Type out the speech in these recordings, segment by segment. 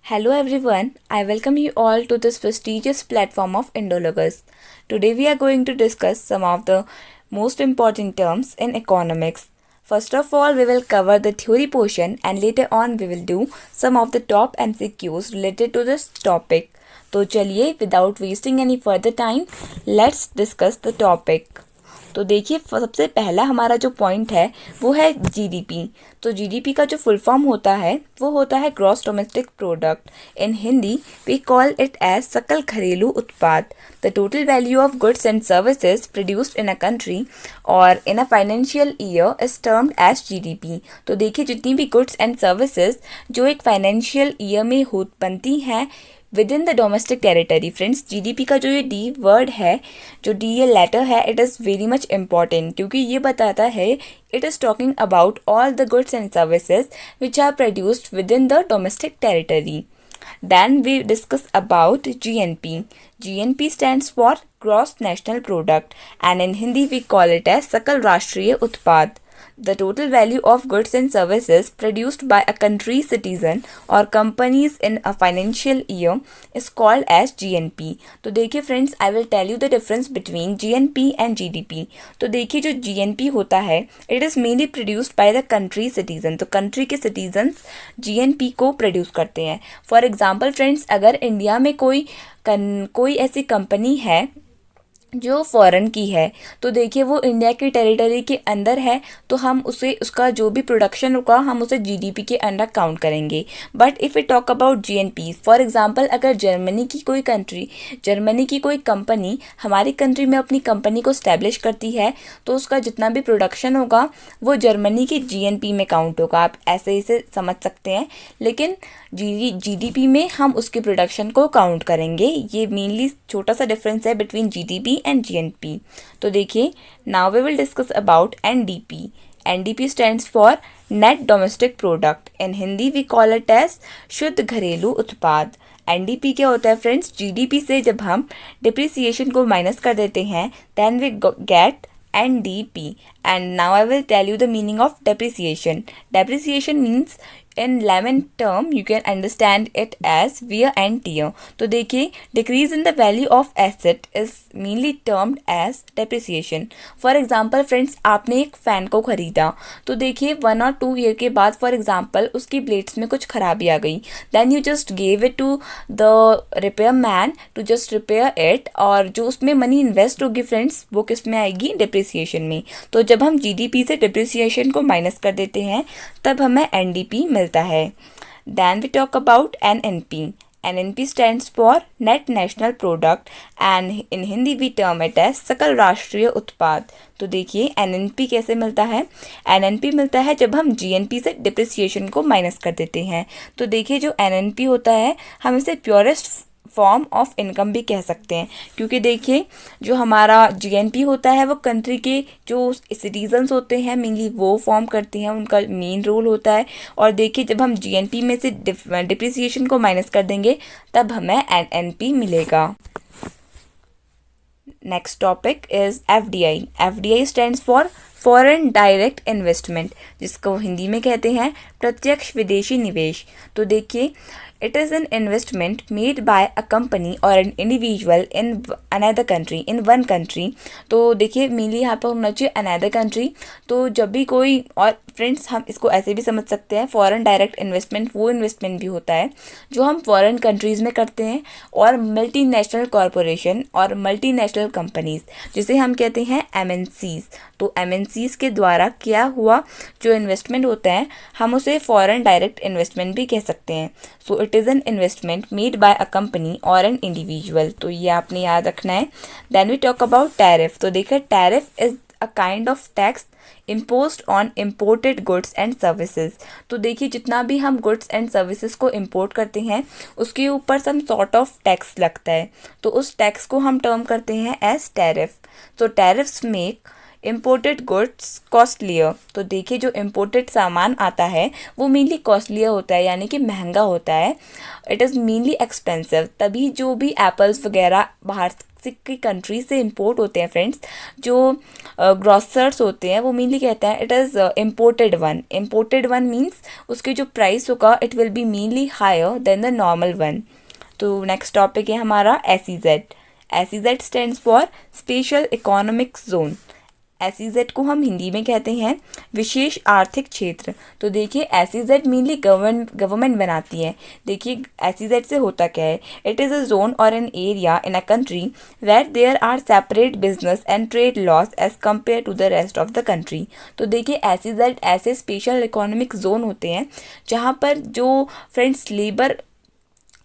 Hello everyone, I welcome you all to this prestigious platform of Indologus. Today we are going to discuss some of the most important terms in economics. First of all, we will cover the theory portion and later on we will do some of the top MCQs related to this topic. तो चलिए without wasting any further time, let's discuss the topic. तो देखिए सबसे पहला हमारा जो point है वो है जीडीपी। तो जीडीपी का जो फुल फॉर्म होता है वो होता है gross domestic product. In Hindi we call it as सकल घरेलू उत्पाद। The total value of goods and services produced in a country और in a financial year is termed as GDP. तो देखिए जितनी भी गुड्स एंड सर्विसेज जो एक फाइनेंशियल ईयर में बनती हैं with in the domestic territory. Friends, GDP का जो ये डी वर्ड है, जो डी ये लेटर है, it is very much important क्योंकि ये बताता है it is talking about all the goods and services which are produced within the domestic territory. Then we discuss about GNP. GNP stands for Gross National Product and in Hindi we call it as सकल राष्ट्रीय उत्पाद. The total value of goods and services produced by a country's citizen or companies in a financial year is called as GNP. तो देखिए friends, I will tell you the difference between GNP and GDP. तो देखिए जो GNP होता है it is mainly produced by the country citizen. तो country के citizens GNP को प्रोड्यूस करते हैं. फॉर एग्जाम्पल फ्रेंड्स, अगर इंडिया में कोई ऐसी कंपनी है जो फॉरेन की है तो देखिए वो इंडिया की टेरिटरी के अंदर है तो हम उसका जो भी प्रोडक्शन होगा हम उसे जीडीपी के अंडर काउंट करेंगे. But if we talk about GNP, for example अगर जर्मनी की कोई कंपनी हमारी कंट्री में अपनी कंपनी को स्टैब्लिश करती है तो उसका जितना भी प्रोडक्शन होगा वो जर्मनी की जीएनपी में काउंट होगा. आप ऐसे इसे समझ सकते हैं, लेकिन जीडीपी में हम उसके प्रोडक्शन को काउंट करेंगे. ये मेनली छोटा सा डिफरेंस है बिटवीन जीडीपी एंड जीएनपी. तो देखिए now we will discuss about NDP. NDP stands for net domestic product. In Hindi we call it as शुद्ध घरेलू उत्पाद. एनडीपी क्या होता है फ्रेंड्स? जीडीपी से जब हम डिप्रिसिएशन को माइनस कर देते हैं then we get NDP. And now I will tell you the meaning of depreciation. Depreciation means in layman term you can understand it as wear and tear. तो देखिए decrease in the value of asset is mainly termed as depreciation. For example friends, आपने एक fan को ख़रीदा तो देखिए 1 और 2 year के बाद फॉर एग्जाम्पल उसकी ब्लेड्स में कुछ खराबी आ गई. Then you just gave it to the repair man to just repair it, और जो उसमें मनी इन्वेस्ट होगी फ्रेंड्स वो किस में आएगी? डिप्रिसिएशन में. तो जब हम जीडीपी से डिप्रिसिएशन को माइनस कर देते हैं तब हमें एनडीपी मिलता है. Then we talk about NNP. NNP stands for net national product and in Hindi we term it as सकल राष्ट्रीय उत्पाद. तो देखिए एनएनपी कैसे मिलता है? एनएनपी मिलता है जब हम जीएनपी से डिप्रिसिएशन को माइनस कर देते हैं. तो देखिए जो एनएनपी होता है हम इसे प्योरेस्ट फॉर्म ऑफ इनकम भी कह सकते हैं क्योंकि देखिए जो हमारा जीएनपी होता है वो कंट्री के जो सिटीजन्स होते हैं मेनली वो फॉर्म करते हैं, उनका मेन रोल होता है. और देखिए जब हम जीएनपी में से डिप्रिसिएशन को माइनस कर देंगे तब हमें एनएनपी मिलेगा. Next topic is FDI. FDI stands for foreign direct investment, जिसको हिंदी में कहते हैं प्रत्यक्ष विदेशी निवेश. तो देखिए it is an investment made by a company or an individual in another country, in one country. तो देखिए मेनली यहाँ पर होना चाहिए another country. तो जब भी कोई, और फ्रेंड्स हम इसको ऐसे भी समझ सकते हैं फॉरेन डायरेक्ट इन्वेस्टमेंट वो इन्वेस्टमेंट भी होता है जो हम फॉरेन कंट्रीज़ में करते हैं और मल्टीनेशनल कॉरपोरेशन और मल्टीनेशनल कंपनीज जिसे हम कहते हैं एमएनसीज. तो एमएनसीज के द्वारा किया हुआ जो इन्वेस्टमेंट होता है हम उसे फॉरेन डायरेक्ट इन्वेस्टमेंट भी कह सकते हैं. So it is an investment made by a company और एन इंडिविजुअल. तो ये आपने याद रखना है. Then we talk about tariff. तो देखिए tariff is a kind of tax imposed on imported goods and services. तो देखिए जितना भी हम गुड्स एंड सर्विसेज को इम्पोर्ट करते हैं उसके ऊपर सम सॉर्ट ऑफ टैक्स लगता है तो उस टैक्स को हम टर्म करते हैं एज टैरिफ. तो tariffs make imported goods costlier. तो देखिए जो इम्पोर्टेड सामान आता है वो मेनली कॉस्टलियर होता है यानी कि महंगा होता है. It is mainly expensive. तभी जो भी एप्पल्स वगैरह बाहर की कंट्री से इम्पोर्ट होते हैं फ्रेंड्स, जो ग्रॉसर्स होते हैं, वो मेनली कहते हैं it is imported one. Imported one means उसकी जो प्राइस होगा it will be mainly higher than the normal one. तो नेक्स्ट टॉपिक है हमारा SEZ. SEZ stands for special economic zone. SEZ को हम हिंदी में कहते हैं विशेष आर्थिक क्षेत्र. तो देखिए SEZ मेनली गवर्नमेंट बनाती है. देखिए SEZ से होता क्या है, इट इज़ अ जोन और an area in a country where there are separate business and trade laws as compare to the rest of the country. तो देखिए SEZ ऐसे स्पेशल इकोनॉमिक जोन होते हैं जहाँ पर जो फ्रेंड्स लेबर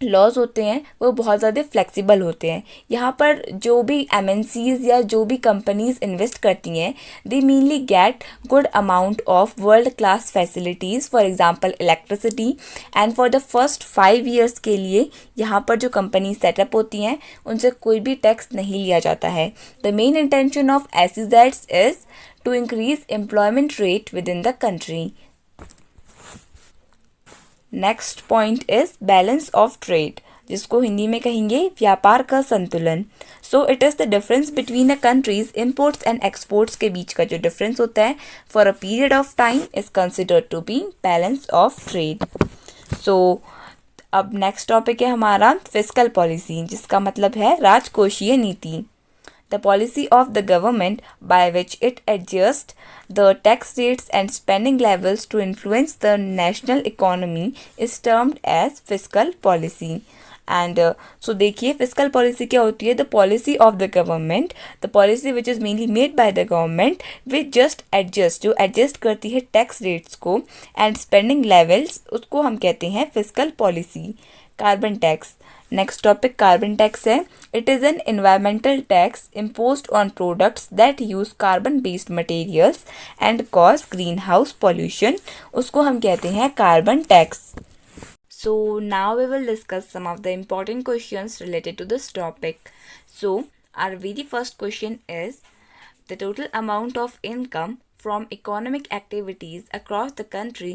लॉज होते हैं वो बहुत ज़्यादा फ्लेक्सिबल होते हैं. यहाँ पर जो भी MNCs या जो भी कंपनीज इन्वेस्ट करती हैं दे mainly get good amount of world class facilities, for example electricity. And for the first 5 years के लिए यहाँ पर जो कंपनी सेटअप होती हैं उनसे कोई भी टैक्स नहीं लिया जाता है. The main intention of SEZs is to increase employment rate within the country. Next point is balance of trade, जिसको हिंदी में कहेंगे व्यापार का संतुलन. So it is the difference between a country's imports and exports के बीच का जो डिफरेंस होता है for a period of time is considered to be balance of trade. So अब नेक्स्ट टॉपिक है हमारा फिस्कल पॉलिसी, जिसका मतलब है राजकोषीय नीति. The policy of the government by which it adjusts the tax rates and spending levels to influence the national economy is termed as fiscal policy. And so देखिए fiscal policy क्या होती है? The policy of the government, the policy which is mainly made by the government, which just adjust, जो adjust करती है tax rates को and spending levels, उसको हम कहते हैं fiscal policy. Carbon tax. Next topic carbon tax है. It is an environmental tax imposed on products that use carbon based materials and cause greenhouse pollution. उसको हम कहते हैं carbon tax. So now we will discuss some of the important questions related to this topic. So our very first question is, the total amount of income from economic activities across the country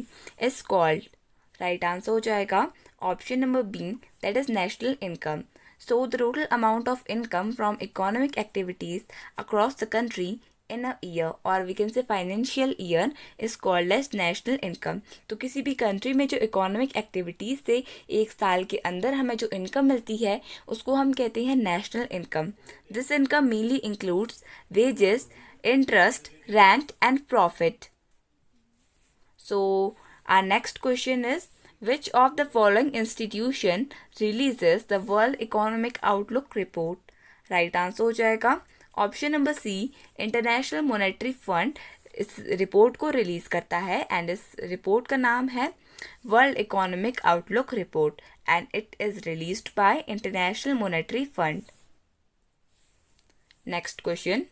is called. Right answer हो जाएगा option number B, that is national income. So the total amount of income from economic activities across the country in a year, or we can say financial year, is called as national income. तो किसी भी country में जो economic activities से एक साल के अंदर हमें जो इनकम मिलती है उसको हम कहते हैं national income. This income mainly includes wages, interest, rent and profit. So our next question is, which of the following institution releases the World Economic Outlook report? Right answer हो जाएगा option number C, international monetary fund इस report को release करता है and इस report का नाम है world economic outlook report and it is released by international monetary fund. Next question,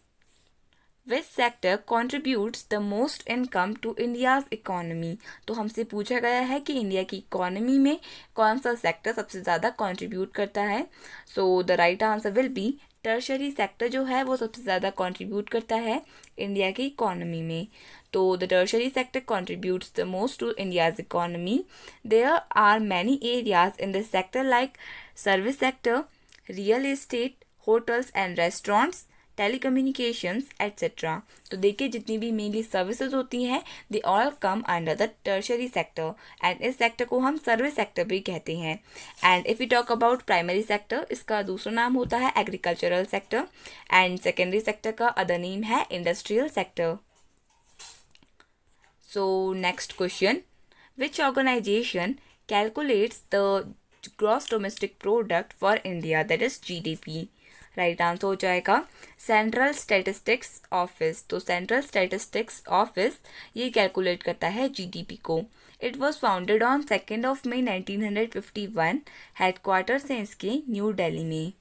which sector contributes the most income to India's economy? तो हमसे पूछा गया है कि इंडिया की इकोनॉमी में कौन सा सेक्टर सबसे ज़्यादा कॉन्ट्रीब्यूट करता है. So the right answer will B tertiary sector जो है वो सबसे ज़्यादा कंट्रीब्यूट करता है इंडिया की इकोनॉमी में. तो the tertiary sector contributes the most to India's economy. There are many areas in this sector like service sector, real estate, hotels and restaurants, telecommunications etcetera. तो देखिए जितनी भी मेनली सर्विसेज होती हैं they all come under the tertiary sector and इस sector को हम service sector भी कहते हैं. And if you talk about primary sector, इसका दूसरा नाम होता है agricultural sector and secondary sector का अदर नेम है industrial sector. So next question, which organisation calculates the gross domestic product for India, that is GDP? Right answer हो जाएगा central statistics office. तो सेंट्रल स्टैटिस्टिक्स ऑफिस ये calculate करता है GDP को. It was founded on 2 May 1951. Headquarters हैं इसके न्यू दिल्ली में.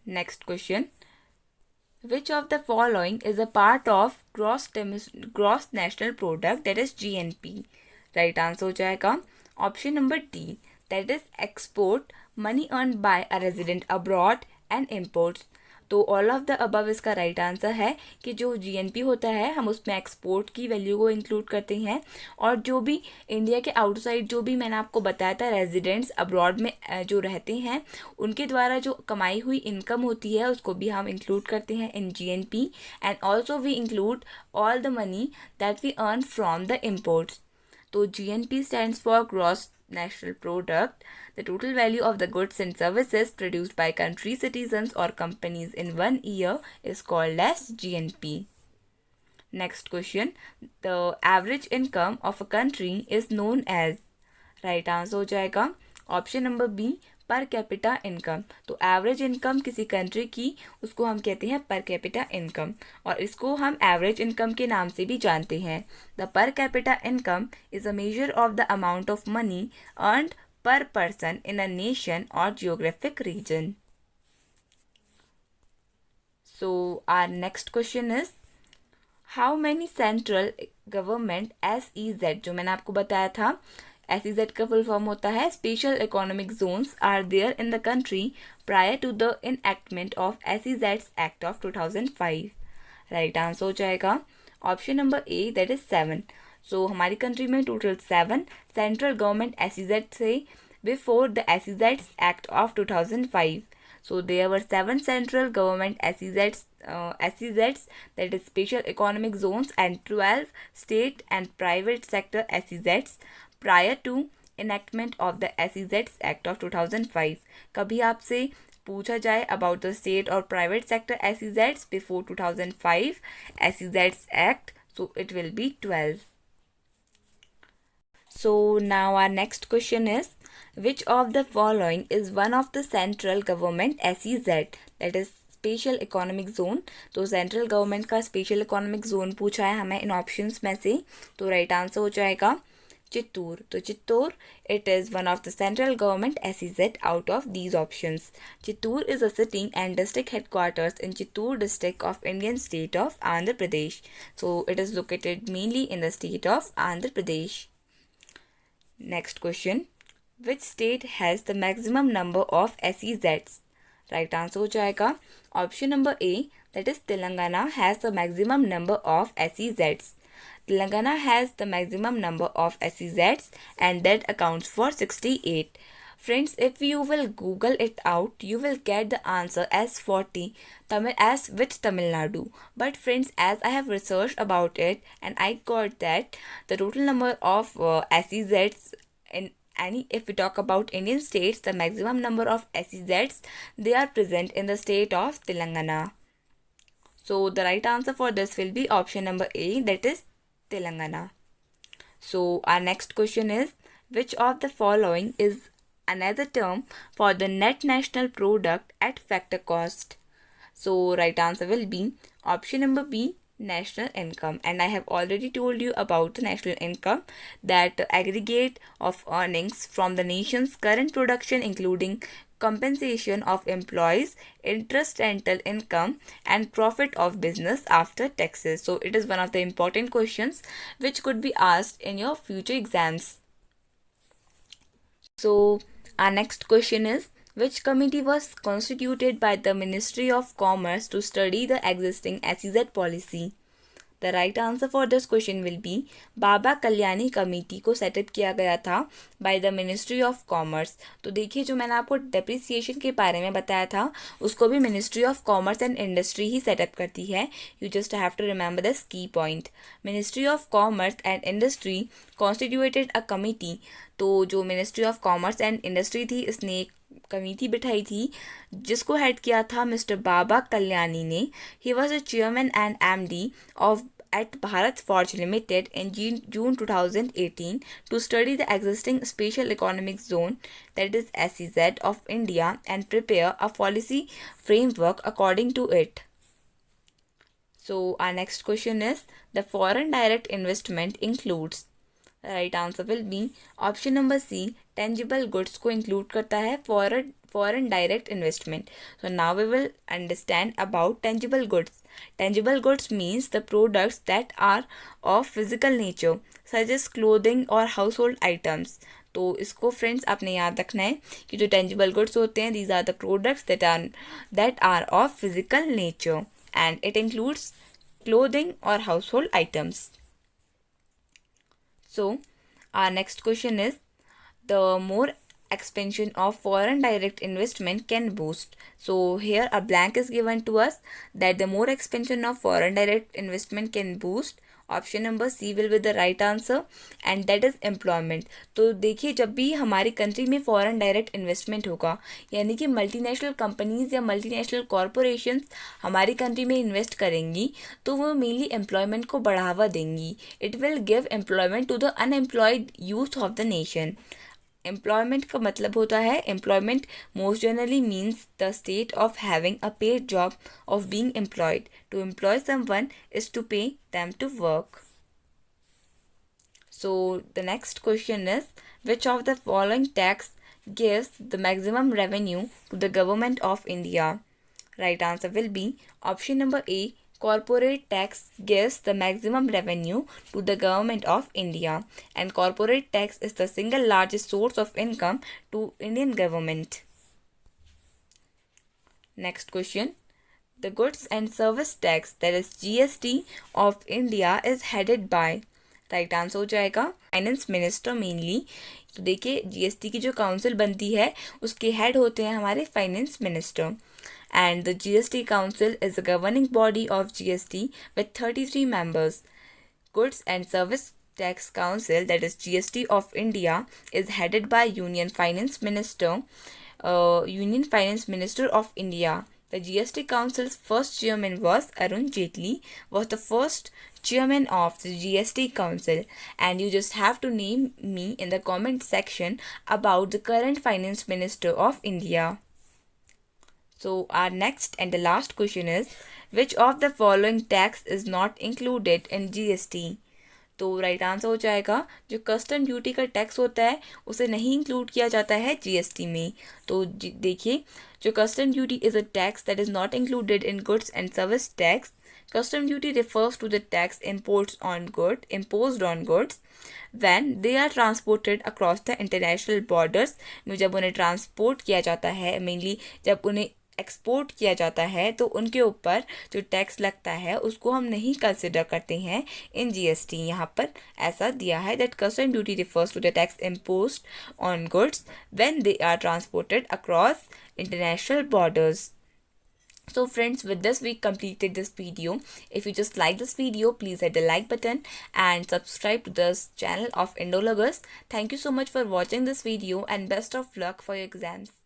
Next question, which of the following is a part of gross national product, that is GNP? Right answer हो जाएगा option number D, that is export, money earned by a resident abroad, and imports. तो all of the above इसका right answer है कि जो GNP होता है हम उसमें एक्सपोर्ट की वैल्यू को इंक्लूड करते हैं, और जो भी इंडिया के आउटसाइड जो भी मैंने आपको बताया था रेजिडेंट्स अब्रॉड में जो रहते हैं उनके द्वारा जो कमाई हुई इनकम होती है उसको भी हम इंक्लूड करते हैं in GNP, and also we include all the money that we earn from the imports. तो GNP stands for Gross National Product, the total value of the goods and services produced by country, citizens or companies in one year is called as GNP. Next question, the average income of a country is known as, right answer हो जाएगा option number B, per capita income. तो average income किसी country की उसको हम कहते हैं पर कैपिटा इनकम, और इसको हम एवरेज इनकम के नाम से भी जानते हैं। The per capita income is a measure of the amount of money earned per person in a nation और geographic region. So our next question is, how many central government SEZ, जो मैंने आपको बताया था SEZ का full form होता है special economic zones, are there in the country prior to the enactment of SEZ act of 2005। Right answer हो जाएगा option number A, that is 7। So हमारी कंट्री में टोटल 7 सेंट्रल गवर्नमेंट SEZ थे before the SEZ act of 2005. So there were 7 central government SEZs, that is special economic zones, and 12 state and private sector SEZs prior to enactment of the SEZs Act of 2005. कभी आपसे पूछा जाए about the state or private sector SEZs before 2005 SEZs Act, so it will be 12. So now our next question is, which of the following is one of the central government SEZ, that is special economic zone. तो central government का special economic zone पूछा है हमें इन options में से, तो right answer हो जाएगा चित्तूर। तो Chittoor it is one of the central government SEZ out of these options. Chittoor is a city and district headquarters in Chittoor district of Indian state of Andhra Pradesh. So it is located mainly in the state of Andhra Pradesh. Next question, which state has the maximum number of SEZs? Right answer हो जाएगा option number A, that is Telangana has the maximum number of SEZs. Telangana has the maximum number of SEZs and that accounts for 68. Friends, if you will Google it out, you will get the answer as 40, as with Tamil Nadu. But friends, as I have researched about it and I got that the total number of SEZs in if we talk about Indian states, the maximum number of SEZs, they are present in the state of Telangana. So the right answer for this will be option number A, that is Telangana. So our next question is, which of the following is another term for the net national product at factor cost? So right answer will be option number B, national income. And I have already told you about the national income, that aggregate of earnings from the nation's current production including compensation of employees, interest, rental income and profit of business after taxes. So it is one of the important questions which could be asked in your future exams. So our next question is, which committee was constituted by the Ministry of Commerce to study the existing SEZ policy? The right answer for this question will be Baba Kalyani committee को setup किया गया था by the Ministry of Commerce. तो देखिए, जो मैंने आपको depreciation के बारे में बताया था उसको भी Ministry of Commerce and Industry he setup करती है. You just have to remember this key point. Ministry of Commerce and Industry constituted a committee. तो जो Ministry of Commerce and Industry थी इसने एक कमेटी बिठाई थी जिसको हेड किया था मिस्टर बाबा कल्याणी ने. He was a chairman and MD of at Bharat Forge Limited in June 2018 to study the existing special economic zone, that is SEZ, of India and prepare a policy framework according to it. So our next question is, the foreign direct investment includes. Right answer will be option number C, tangible goods को include करता है foreign direct investment. So now we will understand about tangible goods. Tangible goods means the products that are of physical nature such as clothing और household items. तो इसको friends आपने याद रखना है कि जो टेंजिबल गुड्स होते हैं these are the products that are of physical nature and it includes clothing or household items. So, our next question is, the more expansion of foreign direct investment can boost. So, here a blank is given to us that the more expansion of foreign direct investment can boost. Option number C will be the right answer and that is employment. तो देखिए, जब भी हमारी country में foreign direct investment होगा, यानी कि multinational companies या मल्टीनेशनल कॉरपोरेशंस हमारी कंट्री में इन्वेस्ट करेंगी, तो वो मेनली एम्प्लॉयमेंट को बढ़ावा देंगी. It will give employment to the unemployed youth of the nation. Employment का मतलब होता है, employment most generally means the state of having a paid job, of being employed. To employ someone is to pay them to work. So the next question is, which of the following tax gives the maximum revenue to the government of India? Right answer will be option number A, corporate tax gives the maximum revenue to the government of India, and corporate tax is the single largest source of income to Indian government. Next question. The goods and service tax, that is GST of India, is headed by. Right answer हो जाएगा finance minister mainly. तो देखिए, GST की जो council बनती है उसके head होते हैं हमारे finance minister. And the GST council is the governing body of GST with 33 members. Goods and Service Tax Council, that is GST of India, is headed by Union Finance Minister of India. The GST Council's first chairman was Arun Jaitley, was the first chairman of the GST Council, and you just have to name me in the comment section about the current finance minister of India. So our next and the last question is, which of the following tax is not included in GST? तो right answer हो जाएगा, जो custom duty का tax होता है उसे नहीं include किया जाता है जीएसटी में. तो देखिए, जो custom duty is a tax that is not included in goods and service tax. Custom duty refers to the tax imposed on goods when they are transported across the international borders. जब उन्हें transport किया जाता है, mainly जब उन्हें export किया जाता है, तो उनके ऊपर जो टैक्स लगता है उसको हम नहीं कंसिडर करते हैं इन जीएसटी. यहाँ पर ऐसा दिया है that custom duty refers to the tax imposed on goods when they are transported across international borders. So friends, with this we completed this video. If you just like this video, please hit the like button and subscribe to this channel of Indologus. Thank you so much for watching this video and best of luck for your exams.